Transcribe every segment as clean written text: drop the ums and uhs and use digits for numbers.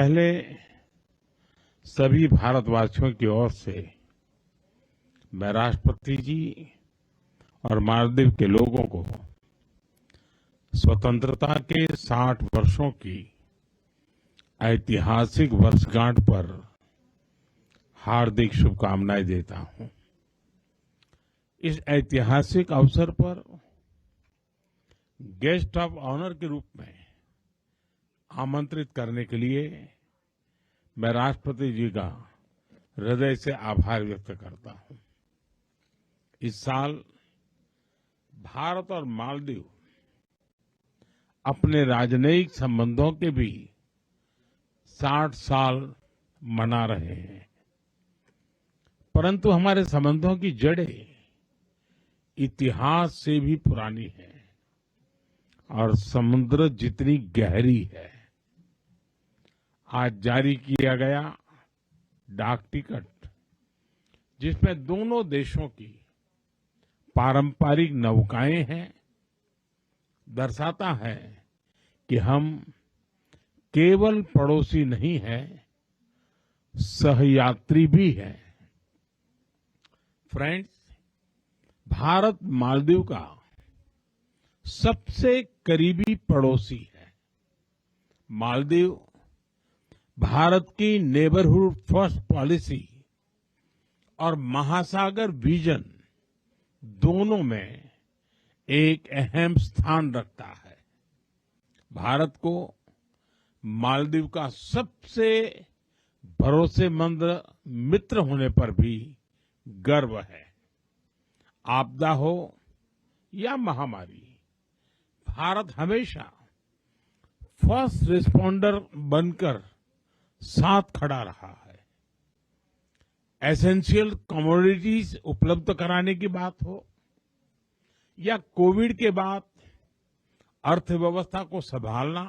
पहले सभी भारतवासियों की ओर से मैं राष्ट्रपति जी और मालदीव के लोगों को स्वतंत्रता के 60 वर्षों की ऐतिहासिक वर्षगांठ पर हार्दिक शुभकामनाएं देता हूं। इस ऐतिहासिक अवसर पर गेस्ट ऑफ ऑनर के रूप में आमंत्रित करने के लिए मैं राष्ट्रपति जी का हृदय से आभार व्यक्त करता हूं। इस साल भारत और मालदीव अपने राजनयिक संबंधों के भी 60 साल मना रहे हैं, परंतु हमारे संबंधों की जड़ें इतिहास से भी पुरानी है और समुद्र जितनी गहरी है। आज जारी किया गया डाक टिकट, जिसमें दोनों देशों की पारंपरिक नौकाएं हैं, दर्शाता है कि हम केवल पड़ोसी नहीं हैं, सहयात्री भी हैं। फ्रेंड्स, भारत मालदीव का सबसे करीबी पड़ोसी है। मालदीव भारत की नेबरहुड फर्स्ट पॉलिसी और महासागर विजन दोनों में एक अहम स्थान रखता है। भारत को मालदीव का सबसे भरोसेमंद मित्र होने पर भी गर्व है। आपदा हो या महामारी, भारत हमेशा फर्स्ट रिस्पॉन्डर बनकर साथ खड़ा रहा है। एसेंशियल कमोडिटीज उपलब्ध कराने की बात हो या कोविड के बाद अर्थव्यवस्था को संभालना,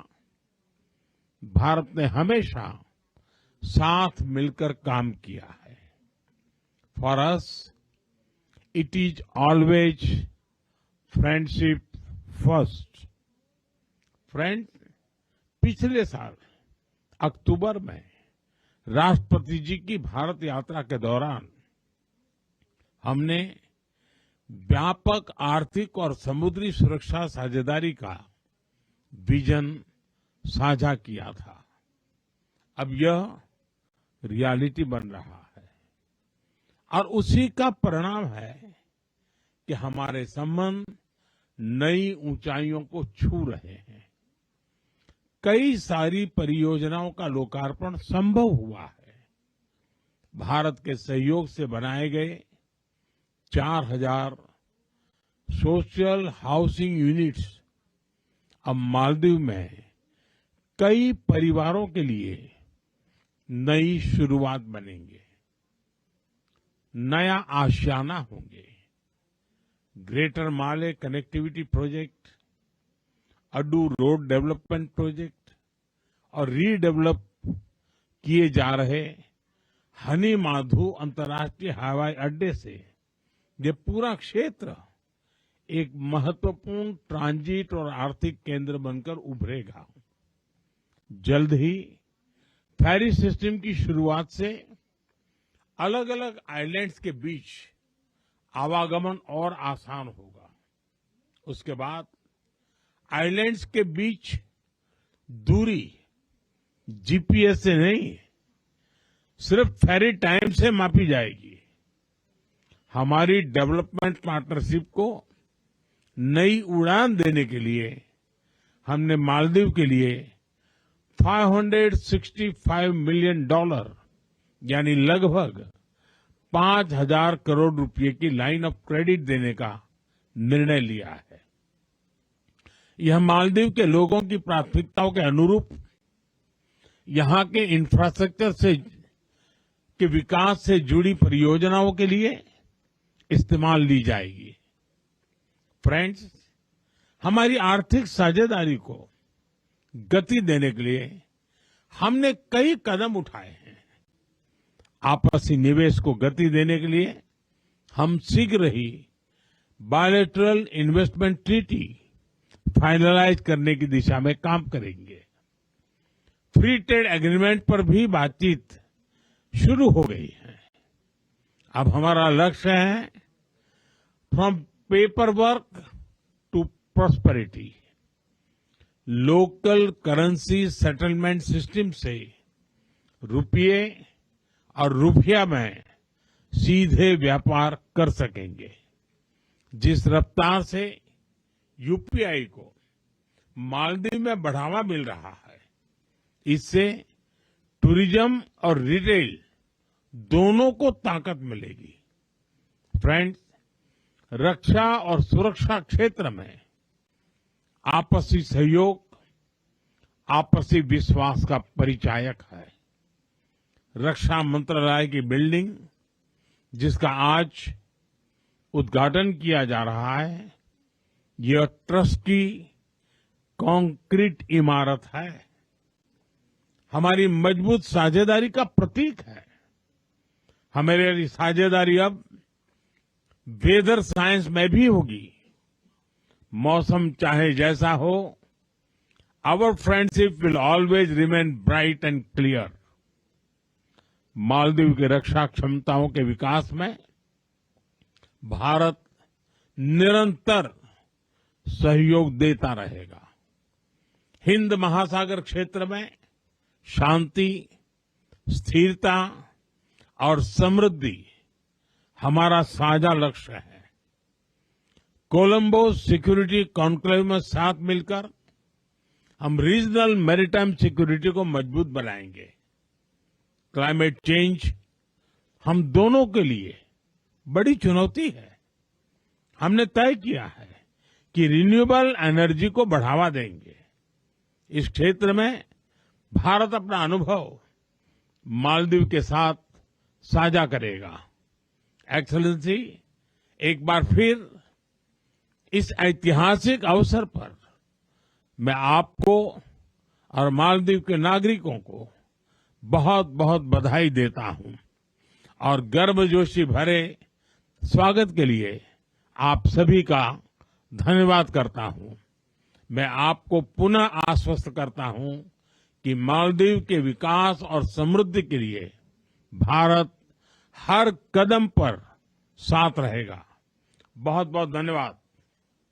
भारत ने हमेशा साथ मिलकर काम किया है। For us it is always friendship first. Friend, पिछले साल अक्टूबर में राष्ट्रपति जी की भारत यात्रा के दौरान हमने व्यापक आर्थिक और समुद्री सुरक्षा साझेदारी का विजन साझा किया था। अब यह रियलिटी बन रहा है और उसी का परिणाम है कि हमारे संबंध नई ऊंचाइयों को छू रहे हैं। कई सारी परियोजनाओं का लोकार्पण संभव हुआ है। भारत के सहयोग से बनाए गए 4000 सोशल हाउसिंग यूनिट्स अब मालदीव में कई परिवारों के लिए नई शुरुआत बनेंगे, नया आशियाना होंगे। Greater Male connectivity project, Addu road development project और रीडेवलप किए जा रहे हनी माधु अंतर्राष्ट्रीय हवाई अड्डे से ये पूरा क्षेत्र एक महत्वपूर्ण ट्रांजिट और आर्थिक केंद्र बनकर उभरेगा। जल्द ही फेरी सिस्टम की शुरुआत से अलग अलग आइलैंड्स के बीच आवागमन और आसान होगा। उसके बाद आइलैंड्स के बीच दूरी जीपीएस से नहीं, सिर्फ फेरी टाइम से मापी जाएगी। हमारी डेवलपमेंट पार्टनरशिप को नई उड़ान देने के लिए हमने मालदीव के लिए $565 मिलियन यानी लगभग 5,000 करोड़ रुपए की लाइन ऑफ क्रेडिट देने का निर्णय लिया है। यह मालदीव के लोगों की प्राथमिकताओं के अनुरूप यहां के इंफ्रास्ट्रक्चर से के विकास से जुड़ी परियोजनाओं के लिए इस्तेमाल ली जाएगी। फ्रेंड्स, हमारी आर्थिक साझेदारी को गति देने के लिए हमने कई कदम उठाए हैं। आपसी निवेश को गति देने के लिए हम शीघ्र ही बायलैटरल इन्वेस्टमेंट ट्रीटी फाइनलाइज करने की दिशा में काम करेंगे। फ्री ट्रेड एग्रीमेंट पर भी बातचीत शुरू हो गई है। अब हमारा लक्ष्य है from paper work to prosperity. Local currency settlement system से रुपये और रुपया में सीधे व्यापार कर सकेंगे। जिस रफ्तार से यूपीआई को मालदीव में बढ़ावा मिल रहा है, इससे टूरिज्म और रिटेल दोनों को ताकत मिलेगी। फ्रेंड्स, रक्षा और सुरक्षा क्षेत्र में आपसी सहयोग आपसी विश्वास का परिचायक है। रक्षा मंत्रालय की बिल्डिंग, जिसका आज उद्घाटन किया जा रहा है, यह ट्रस्ट की कंक्रीट इमारत है, हमारी मजबूत साझेदारी का प्रतीक है। हमारी साझेदारी अब वेदर साइंस में भी होगी। मौसम चाहे जैसा हो, our friendship will always remain bright and clear. Maldives की रक्षा क्षमताओं के विकास में भारत निरंतर सहयोग देता रहेगा। हिंद महासागर क्षेत्र में शांति, स्थिरता और समृद्धि हमारा साझा लक्ष्य है। कोलंबो सिक्योरिटी कॉन्क्लेव में साथ मिलकर हम रीजनल मैरीटाइम सिक्योरिटी को मजबूत बनाएंगे। क्लाइमेट चेंज हम दोनों के लिए बड़ी चुनौती है। हमने तय किया है कि रिन्यूएबल एनर्जी को बढ़ावा देंगे। इस क्षेत्र में भारत अपना अनुभव मालदीव के साथ साझा करेगा। एक्सेलेंसी, एक बार फिर इस ऐतिहासिक अवसर पर मैं आपको और मालदीव के नागरिकों को बहुत बहुत बधाई देता हूं और गर्मजोशी भरे स्वागत के लिए आप सभी का धन्यवाद करता हूं। मैं आपको पुनः आश्वस्त करता हूं कि मालदीव के विकास और समृद्धि के लिए भारत हर कदम पर साथ रहेगा। बहुत बहुत धन्यवाद।